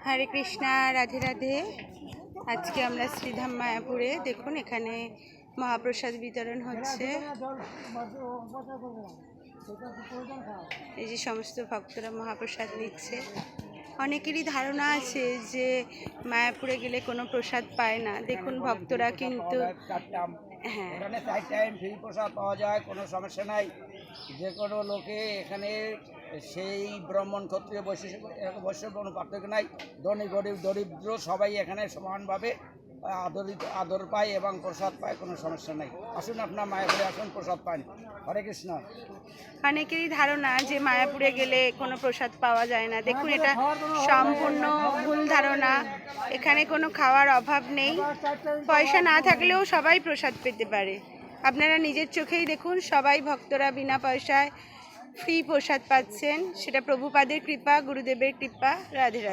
হরে কৃষ্ণা, রাধে রাধে। আজকে আমরা শ্রীধাম মায়াপুরে, দেখুন এখানে মহাপ্রসাদ বিতরণ হচ্ছে। এই যে সমস্ত ভক্তরা মহাপ্রসাদ নিচ্ছে। অনেকেরই ধারণা আছে যে মায়াপুরে গেলে কোনো প্রসাদ পায় না। দেখুন ভক্তরা কিন্তু হ্যাঁ, এখানে 4 টাইম ফ্রি প্রসাদ পাওয়া যায়, কোনো সমস্যা নাই। যে কোনো লোকে এখানে সেই ব্রাহ্মণ ক্ষত্রিয় বৈশ্য কোনো পার্থক্য নাই। ধনী গরিব দরিদ্র সবাই এখানে সমানভাবে আদর পায় এবং প্রসাদ পায়, কোনো সমস্যা নাই। আসুন আপনার মায়াপুরে আসুন, প্রসাদ পান। হরে কৃষ্ণ। অনেকেরই ধারণা যে মায়াপুরে গেলে কোনো প্রসাদ পাওয়া যায় না। দেখুন এটা সম্পূর্ণ ভুল ধারণা। এখানে কোনো খাওয়ার অভাব নেই। পয়সা না থাকলেও সবাই প্রসাদ পেতে পারে। আপনারা নিজের চোখেই দেখুন, সবাই ভক্তরা বিনা পয়সায় ফ্রি প্রসাদ পাচ্ছেন। সেটা প্রভুপাদের কৃপা, গুরুদেবের কৃপা। রাধে রাধে।